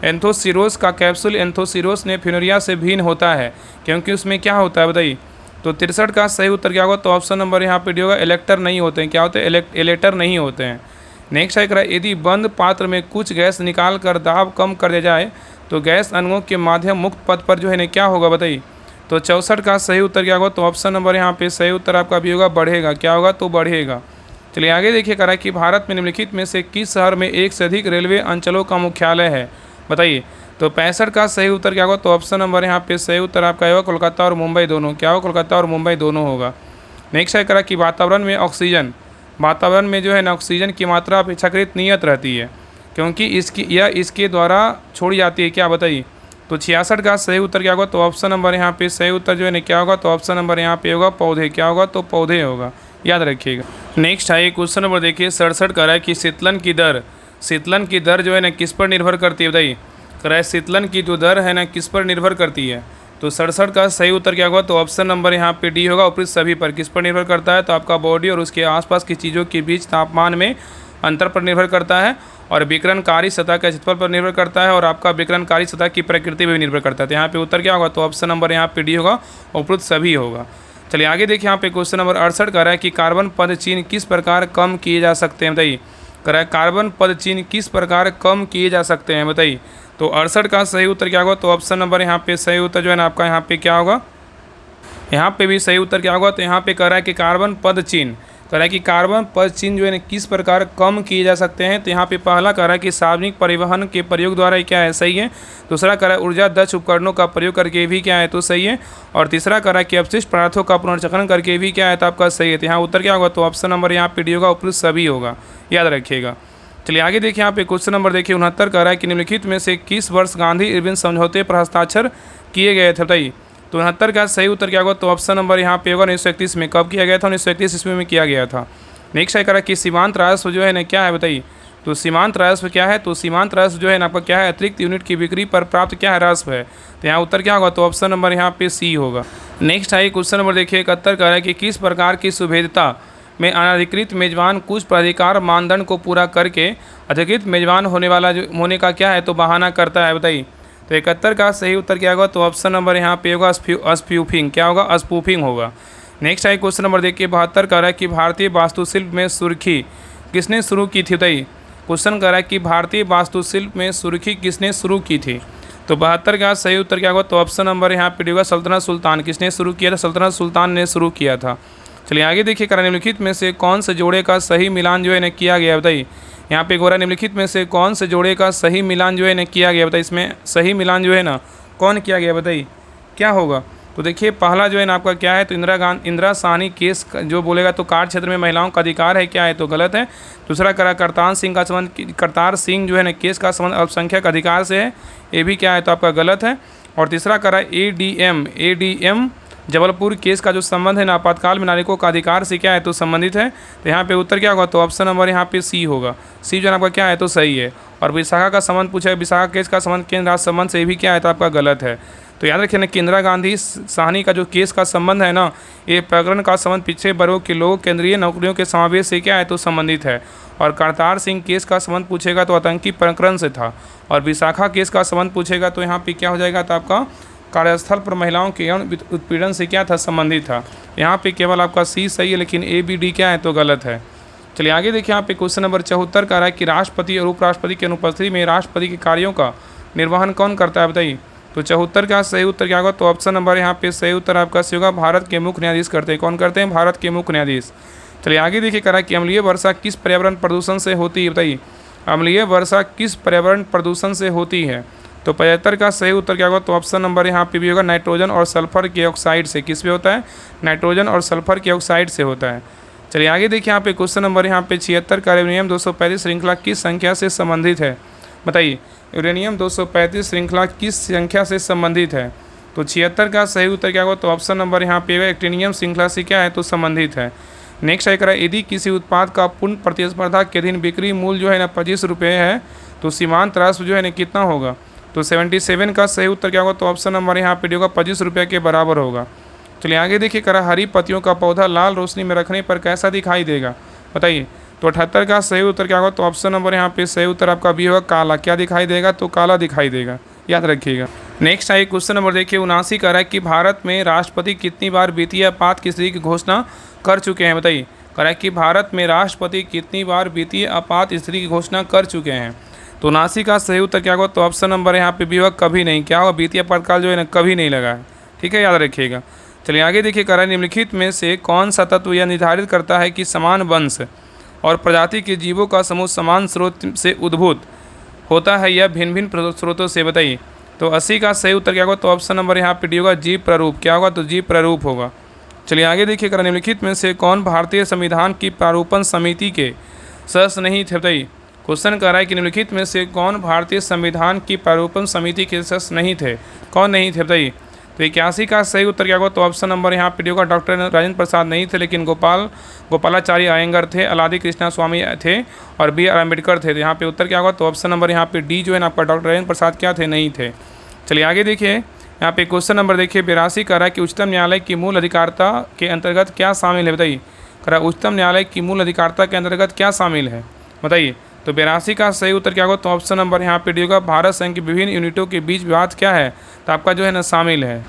एंथोसिरोस का कैप्सूल एंथोसिरोस ने फ्यूनेरिया से भिन्न होता है क्योंकि उसमें क्या होता है, बताइए। तो 63 का सही उत्तर क्या होगा, तो ऑप्शन नंबर यहाँ पे डी होगा, इलेक्टर नहीं होते हैं। क्या होते हैं, इलेक्टर नहीं होते हैं। नेक्स्ट है, करा यदि बंद पात्र में कुछ गैस निकाल कर दाब कम कर दिया जाए तो गैस अणुओं के माध्यम मुक्त पथ पर जो है क्या होगा, बताइए। तो 64 का सही उत्तर क्या होगा, तो ऑप्शन नंबर यहाँ पे सही उत्तर आपका भी होगा, बढ़ेगा। क्या होगा, तो बढ़ेगा। चलिए आगे देखिए, करा कि भारत में निम्नलिखित में से किस शहर में एक से अधिक रेलवे अंचलों का मुख्यालय है, बताइए। तो 65 का सही उत्तर क्या होगा, तो ऑप्शन नंबर यहाँ पे सही उत्तर आपका होगा, कोलकाता और मुंबई दोनों। क्या होगा, कोलकाता और मुंबई दोनों होगा। नेक्स्ट है, करा कि वातावरण में जो है ना ऑक्सीजन की मात्रा अपेक्षाकृत नियत रहती है क्योंकि इसके द्वारा छोड़ी जाती है, क्या, बताइए। तो 66 का सही उत्तर क्या होगा, तो ऑप्शन नंबर यहाँ पे सही उत्तर जो है ना क्या होगा, तो ऑप्शन नंबर यहाँ पे होगा पौधे। क्या होगा, तो पौधे होगा, याद रखिएगा। नेक्स्ट है क्वेश्चन नंबर देखिए 67 का है कि शीतलन की दर जो है ना किस पर निर्भर करती है, बताइए। कह रहा है शीतलन की जो दर है ना किस पर निर्भर करती है। तो 67 का सही उत्तर क्या होगा, तो ऑप्शन नंबर यहाँ पे डी होगा, उपरोक्त सभी पर। किस पर निर्भर करता है, तो आपका बॉडी और उसके आसपास की चीज़ों के बीच तापमान में अंतर पर निर्भर करता है, और विकिरणकारी सतह के क्षेत्रफल पर निर्भर करता है, और आपका विकिरणकारी सतह की प्रकृति पर भी निर्भर करता है। तो यहाँ पे उत्तर क्या होगा, तो ऑप्शन नंबर यहाँ पे डी होगा, उपरोक्त सभी होगा। चलिए आगे देखिए, यहाँ पे क्वेश्चन नंबर 68 का है कि कार्बन पदचिह्न किस प्रकार कम किए जा सकते हैं, बताइए। कह रहा है कार्बन पदचिह्न किस प्रकार कम किए जा सकते हैं, बताइए। तो 68 का सही उत्तर क्या होगा, तो ऑप्शन नंबर यहाँ पे सही उत्तर जो है ना आपका यहाँ पे क्या होगा, यहाँ पे भी सही उत्तर क्या होगा, तो यहाँ पे कह रहा है कि कार्बन पद चिन्ह कह रहा है कि कार्बन पद चिन्ह जो है ना किस प्रकार कम किए जा सकते हैं। तो यहाँ पे पहला कह रहा है कि सार्वजनिक परिवहन के प्रयोग द्वारा क्या है, सही है। दूसरा कह रहा है ऊर्जा दक्ष उपकरणों का प्रयोग करके भी क्या है, तो सही है। और तीसरा कह रहा है कि अपशिष्ट पदार्थों का पुनर्चक्रण करके भी क्या है, तो आपका सही है। तो यहाँ उत्तर क्या होगा, तो ऑप्शन नंबर यहाँ पे डी होगा, उपयुक्त सभी होगा, याद रखिएगा। चलिए आगे देखिए, यहाँ पे क्वेश्चन नंबर देखिए 69 कह रहा है कि निम्नलिखित में से किस वर्ष गांधी इरविन समझौते पर हस्ताक्षर किए गए थे, बताइए। तो 69 का सही उत्तर क्या होगा, तो ऑप्शन नंबर यहाँ पे होगा 1931 में। कब किया गया था, 1931 ईस्वी में किया गया था। नेक्स्ट है कह रहा है कि सीमांत राजस्व जो है ना क्या है, बताइए। तो सीमांत राजस्व क्या है, तो सीमांत राजस्व जो है ना आपका क्या है, अतिरिक्त यूनिट की बिक्री पर प्राप्त क्या है, राजस्व है। तो यहाँ उत्तर क्या होगा, तो ऑप्शन नंबर यहाँ पे सी होगा। नेक्स्ट है क्वेश्चन नंबर देखिए 71 कह रहा है कि किस प्रकार की सुभेदता में अनधिकृत मेजबान कुछ प्राधिकार मानदंड को पूरा करके अधिकृत मेजबान होने का क्या है, तो बहाना करता है, बताइए। तो 71 का सही उत्तर क्या होगा, तो ऑप्शन नंबर यहाँ पे होगा स्पूफिंग। क्या होगा, स्पूफिंग होगा। नेक्स्ट है क्वेश्चन नंबर देखिए 72 कह रहा है कि भारतीय वास्तुशिल्प में सुर्खी किसने शुरू की थी, बताइए। क्वेश्चन कह रहा है कि भारतीय वास्तुशिल्प में सुर्खी किसने शुरू की थी। तो 72 का सही उत्तर क्या होगा, तो ऑप्शन नंबर यहाँ पे होगा सल्तनत सुल्तान। किसने शुरू किया था, सल्तनत सुल्तान ने शुरू किया था। चलिए आगे देखिए, करा निम्नलिखित में से कौन से जोड़े का सही मिलान जो है ना किया गया, बताइए। यहाँ पे गोरा निम्नलिखित में से कौन से जोड़े का सही मिलान जो है ना किया गया, बताइए। इसमें सही मिलान जो है ना कौन किया गया, बताइए, क्या होगा। तो देखिए पहला जो है ना आपका क्या है, तो इंदिरा साहनी केस जो बोलेगा तो कार्य क्षेत्र में महिलाओं का अधिकार है, क्या है तो गलत है। दूसरा करा करतार सिंह का संबंध, करतार सिंह जो है ना केस का संबंध अल्पसंख्यक अधिकार से है, ये भी क्या है तो आपका गलत है। और तीसरा करा एडीएम जबलपुर केस का जो संबंध है ना आपातकाल में नागरिकों का अधिकार से क्या है तो संबंधित है। तो यहाँ पे उत्तर क्या होगा, तो ऑप्शन नंबर यहाँ पे सी होगा। सी जो है आपका क्या है तो सही है। और विशाखा का संबंध पूछा है, विशाखा केस का संबंध केंद्र राज्य संबंध से भी क्या है तो आपका गलत है। तो याद रखिए ना कि इंदिरा गांधी साहनी का जो केस का संबंध है ना, ये प्रकरण का संबंध पिछड़े वर्गों के लोग केंद्रीय नौकरियों के समावेश से क्या है तो संबंधित है। और करतार सिंह केस का संबंध पूछेगा तो आतंकी प्रकरण से था। और विशाखा केस का संबंध पूछेगा तो यहाँ पे क्या हो जाएगा, तो आपका कार्यस्थल पर महिलाओं के यौन उत्पीड़न से क्या था, संबंधित था। यहाँ पे केवल आपका सी सही है, लेकिन ए बी डी क्या है तो गलत है। चलिए आगे देखिए, यहाँ पे क्वेश्चन नंबर 74 का रहा है कि राष्ट्रपति और उपराष्ट्रपति की अनुपस्थिति में राष्ट्रपति के कार्यों का निर्वहन कौन करता है, बताइए। तो 74 का सही उत्तर क्या होगा, तो ऑप्शन नंबर यहाँ पे सही उत्तर आपका सी होगा, भारत के मुख्य न्यायाधीश करते हैं। कौन करते हैं, भारत के मुख्य न्यायाधीश। चलिए आगे देखिए, करा कि अम्लीय वर्षा किस पर्यावरण प्रदूषण से होती है, बताइए। अम्लीय वर्षा किस पर्यावरण प्रदूषण से होती है। तो 75 का सही उत्तर क्या होगा, तो ऑप्शन नंबर यहाँ पे भी होगा, नाइट्रोजन और सल्फर के ऑक्साइड से। किस पे होता है, नाइट्रोजन और सल्फर के ऑक्साइड से होता है। चलिए आगे देखिए, यहाँ पे क्वेश्चन नंबर यहाँ पे 76 का यूरेनियम 235 श्रृंखला किस संख्या से संबंधित है, बताइए। यूरेनियम 235 श्रृंखला किस संख्या से संबंधित है। तो 76 का सही उत्तर क्या होगा, तो ऑप्शन नंबर यहाँ पे एक्टिनियम श्रृंखला से क्या है तो संबंधित है। नेक्स्ट है करा, यदि किसी उत्पाद का पूर्ण प्रतिस्पर्धा के अधीन बिक्री मूल्य जो है ना 25 रुपये है, तो सीमांत राशि जो है ना कितना होगा। तो 77 का सही उत्तर क्या होगा, तो ऑप्शन नंबर यहाँ पे होगा 25 रुपये के बराबर होगा। चलिए आगे देखिए, करा हरी पत्तियों का पौधा लाल रोशनी में रखने पर कैसा दिखाई देगा, बताइए। तो 78 का सही उत्तर क्या होगा, तो ऑप्शन नंबर यहाँ पे सही उत्तर आपका भी होगा, काला। क्या दिखाई देगा, तो काला दिखाई देगा, याद रखिएगा। नेक्स्ट है क्वेश्चन नंबर देखिए 79 का है कि भारत में राष्ट्रपति कितनी बार वित्तीय आपात की स्थिति की घोषणा कर चुके हैं, बताइए। कह रहा है कि भारत में राष्ट्रपति कितनी बार वित्तीय आपात स्थिति की घोषणा कर चुके हैं। तो 79 का सही उत्तर क्या होगा, तो ऑप्शन नंबर यहाँ पे भी होगा, कभी नहीं। क्या होगा, वित्तीय आपातकाल जो है ना कभी नहीं लगा है, ठीक है, याद रखिएगा। चलिए आगे देखिए, कह रहा है निम्नलिखित में से कौन सा तत्व यह निर्धारित करता है कि समान वंश और प्रजाति के जीवों का समूह समान स्रोत से उद्भूत होता है या भिन्न भिन्न स्रोतों से, बताइए। तो 80 का सही उत्तर क्या होगा, तो ऑप्शन नंबर यहाँ पे डी होगा, जीव प्ररूप। क्या होगा, तो जीव प्ररूप होगा। चलिए आगे देखिए, करा निम्नलिखित में से कौन भारतीय संविधान की प्रारूपण समिति के सदस्य नहीं थे, बताइए। क्वेश्चन कह रहा है कि निम्नलिखित में से कौन भारतीय संविधान की प्रारूपण समिति के सदस्य नहीं थे, कौन नहीं थे, बताइए। तो 81 का सही उत्तर क्या होगा, तो ऑप्शन नंबर यहाँ पे होगा, डॉक्टर राजेंद्र प्रसाद नहीं थे, लेकिन गोपालाचारी अयंगर थे, अलादी कृष्णा स्वामी थे और बी आर अम्बेडकर थे। तो यहाँ पे उत्तर क्या होगा, तो ऑप्शन नंबर यहाँ पे डी जो है ना आपका डॉक्टर राजेंद्र प्रसाद क्या थे, नहीं थे। चलिए आगे देखिए, यहाँ पे क्वेश्चन नंबर देखिए 82 कह रहा है कि उच्चतम न्यायालय की मूल अधिकारिता के अंतर्गत क्या शामिल है, बताइए। कह रहा है उच्चतम न्यायालय की मूल अधिकारिता के अंतर्गत क्या शामिल है, बताइए। तो 82 का सही उत्तर क्या होगा, तो ऑप्शन नंबर यहाँ पे डी होगा, भारत संघ की विभिन्न यूनिटों के बीच विवाद क्या है, तो आपका जो है ना शामिल है।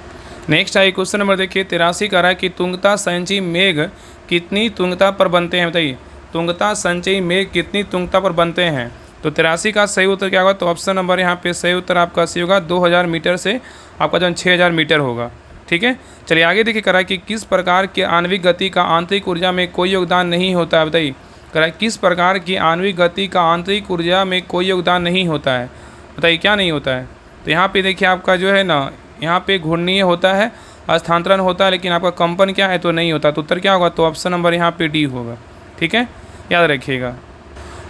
नेक्स्ट है क्वेश्चन नंबर देखिए 83 का रहा है कि तुंगता संचयी मेघ कितनी तुंगता पर बनते हैं, बताइए। तुंगता संचयी मेघ कितनी तुंगता पर बनते हैं। तो 83 का सही उत्तर क्या होगा, तो ऑप्शन नंबर यहाँ पे सही उत्तर आपका सही होगा, 2000 मीटर से आपका जो 6000 मीटर होगा, ठीक है। चलिए आगे देखिए, करा कि किस प्रकार की आणविक गति का आंतरिक ऊर्जा में कोई योगदान नहीं होता है, बताइए। करा किस प्रकार की आणविक गति का आंतरिक ऊर्जा में कोई योगदान नहीं होता है, बताइए, क्या नहीं होता है। तो यहाँ पे देखिए आपका जो है ना, यहाँ पे घूर्णीय होता है, स्थानांतरण होता है, लेकिन आपका कंपन क्या है तो नहीं होता। तो उत्तर क्या होगा, तो ऑप्शन नंबर यहाँ पे डी होगा, ठीक है, याद रखिएगा।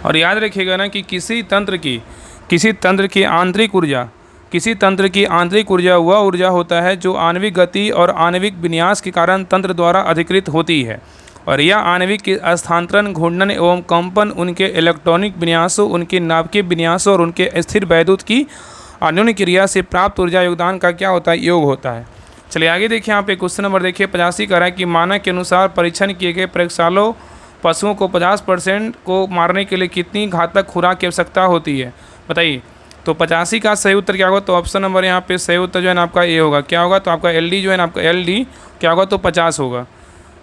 और याद रखिएगा ना कि किसी तंत्र की आंतरिक ऊर्जा वह ऊर्जा होता है जो आणविक गति और आणविक विन्यास के कारण तंत्र द्वारा अधिकृत होती है। और यह आणविक स्थानांतरण, घूर्णन एवं कंपन उनके इलेक्ट्रॉनिक विन्यासों, उनके नाभिकीय विन्यासों और उनके स्थिर वैद्युत की अन्योन्य क्रिया से प्राप्त ऊर्जा योगदान का क्या होता है, योग होता है। चलिए आगे देखिए, यहाँ पे क्वेश्चन नंबर देखिए 85 का रहा है कि मानक के अनुसार परीक्षण किए गए प्रयोगशालों पशुओं को 50% को मारने के लिए कितनी घातक खुराक की आवश्यकता होती है, बताइए। तो 85 का सही उत्तर क्या होगा, तो ऑप्शन नंबर यहाँ पे सही उत्तर जो है ना आपका ए होगा। क्या होगा, तो आपका एलडी जो है ना आपका एलडी क्या होगा, तो 50 होगा।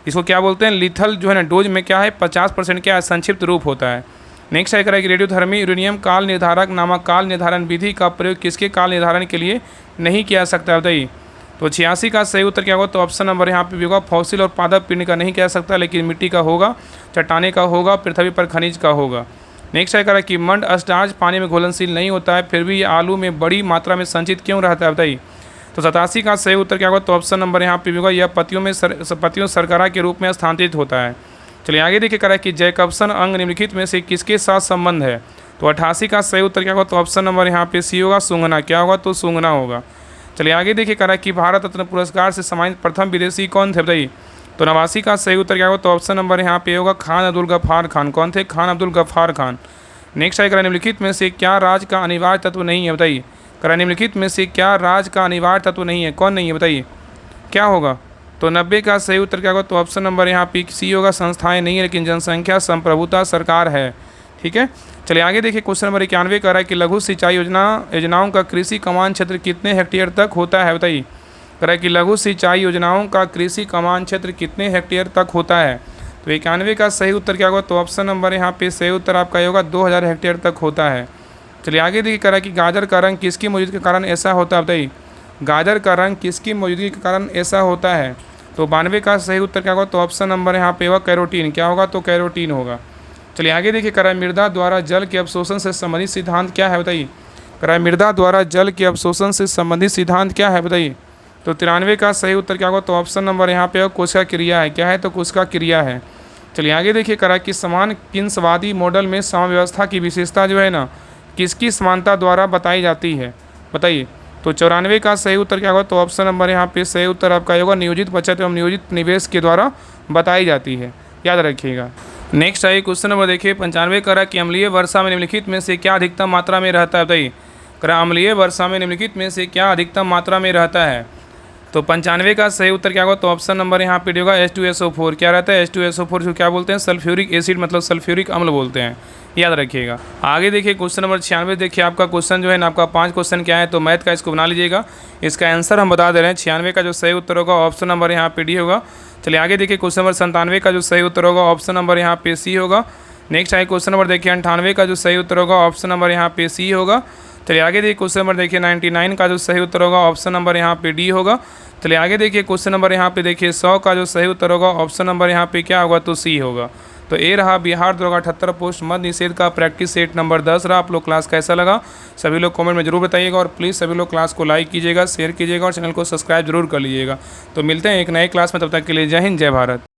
इसको क्या बोलते हैं, लिथल जो है ना डोज में क्या है 50% क्या है, संक्षिप्त रूप होता है। नेक्स्ट है कि रेडियोधर्मी यूरेनियम काल निर्धारक नामक काल निर्धारण विधि का प्रयोग किसके काल निर्धारण के लिए नहीं किया सकता, बताइए। तो 86 का सही उत्तर क्या होगा, तो ऑप्शन नंबर यहाँ पे भी होगा, फॉसिल और पादप पिंड का नहीं कह सकता, लेकिन मिट्टी का होगा, चट्टाने का होगा, पृथ्वी पर खनिज का होगा। नेक्स्ट है कि मंड स्टार्च पानी में घुलनशील नहीं होता है, फिर भी ये आलू में बड़ी मात्रा में संचित क्यों रहता है, बताइए। तो 87 का सही उत्तर क्या होगा? तो ऑप्शन नंबर यहाँ पे भी होगा, यह पतियों सरकारा के रूप में स्थानांतरित होता है। चलिए आगे देखिए करा कि जैकबसन अंग निम्नलिखित में से किसके साथ संबंध है? तो 88 का सही उत्तर क्या होगा? तो ऑप्शन नंबर यहाँ पे सी होगा, सूंघना। क्या होगा? तो सूंघना होगा। चलिए आगे देखिए करा कि भारत रत्न पुरस्कार से सम्मानित प्रथम विदेशी कौन थे बताइए? तो 89 का सही उत्तर क्या होगा? तो ऑप्शन नंबर यहाँ पे होगा खान अब्दुल गफ्फार खान। कौन थे? खान अब्दुल गफ्फार खान। नेक्स्ट आएगा निम्नलिखित में से क्या राज्य का अनिवार्य तत्व नहीं है बताइए? करा निम्नलिखित में से क्या राज्य का अनिवार्य तत्व नहीं है? कौन नहीं है बताइए? क्या होगा? तो 90 का सही उत्तर क्या होगा? तो ऑप्शन नंबर यहाँ पे सी होगा, संस्थाएं नहीं है लेकिन जनसंख्या संप्रभुता सरकार है। ठीक है, चलिए आगे देखिए क्वेश्चन नंबर 91 कह रहा है कि लघु सिंचाई योजनाओं का कृषि कमान क्षेत्र कितने हेक्टेयर तक होता है बताइए? कह रहा है कि लघु सिंचाई योजनाओं का कृषि कमान क्षेत्र कितने हेक्टेयर तक होता है? तो 91 का सही उत्तर क्या होगा? तो ऑप्शन नंबर यहाँ पे सही उत्तर आपका ये होगा 2000 हेक्टेयर तक होता है। चलिए आगे देखिए कह रहा है कि गाजर का रंग किसकी मौजूदगी के कारण ऐसा होता है बताइए? गाजर का रंग किसकी मौजूदगी के कारण ऐसा होता है? तो 92 का सही उत्तर क्या होगा? तो ऑप्शन नंबर यहाँ पे होगा कैरोटीन। क्या होगा? तो कैरोटीन होगा। चलिए आगे देखिए कह रहा है मृदा द्वारा जल के अवशोषण से संबंधित सिद्धांत क्या है बताइए? कह रहा है मृदा द्वारा जल के अवशोषण से संबंधित सिद्धांत क्या है बताइए? तो 93 का सही उत्तर क्या होगा? तो ऑप्शन नंबर यहाँ पे कोशिका क्रिया है। क्या है? तो कोशिका क्रिया है। चलिए आगे देखिए कह रहा है कि समान किंसवादी मॉडल में समव्यवस्था की विशेषता जो है ना किसकी समानता द्वारा बताई जाती है बताइए? तो 94 का सही उत्तर क्या होगा? तो ऑप्शन नंबर यहाँ पे सही उत्तर आपका होगा नियोजित बचत एवं नियोजित निवेश के द्वारा बताई जाती है, याद रखिएगा। नेक्स्ट आइए क्वेश्चन नंबर देखिए 95 करा कि अम्लीय वर्षा में निम्नलिखित में से क्या अधिकतम मात्रा में रहता है बताइए? करा अम्लीय वर्षा में निम्नलिखित में से क्या अधिकतम मात्रा में रहता है? तो 95 का सही उत्तर क्या होगा? तो ऑप्शन नंबर यहाँ पे होगा H2SO4। क्या रहता है? H2SO4 जो क्या बोलते हैं? सल्फ्यूरिक एसिड, मतलब सल्फ्यूरिक अम्ल बोलते हैं, याद रखिएगा। आगे देखिए क्वेश्चन नंबर 96 देखिए आपका क्वेश्चन जो है ना आपका 5 क्वेश्चन क्या है? तो मैथ का इसको बना लीजिएगा। इसका आंसर हम बता दे रहे हैं। 96 का जो सही उत्तर होगा ऑप्शन नंबर यहाँ पे डी होगा। चलिए आगे देखिए क्वेश्चन नंबर 97 का जो सही उत्तर होगा ऑप्शन नंबर यहाँ पे सी होगा। नेक्स्ट आइए क्वेश्चन नंबर देखिए 98 का जो सही उत्तर होगा ऑप्शन नंबर यहाँ पे सी होगा। चलिए आगे देखिए क्वेश्चन नंबर देखिए 99 का जो सही उत्तर होगा ऑप्शन नंबर यहाँ पे डी होगा। चलिए आगे देखिए क्वेश्चन नंबर यहाँ पे देखिए 100 का जो सही उत्तर होगा ऑप्शन नंबर यहाँ पे क्या होगा? तो सी होगा। तो ये रहा बिहार दरोगा 78 पोस्ट मद्य निषेध का प्रैक्टिस सेट नंबर 10 रहा। आप लोग क्लास कैसा लगा सभी लोग कमेंट में जरूर बताइएगा और प्लीज़ सभी लोग क्लास को लाइक कीजिएगा, शेयर कीजिएगा और चैनल को सब्सक्राइब जरूर कर लीजिएगा। तो मिलते हैं एक नए क्लास में, तब तक के लिए जय हिंद, जय भारत।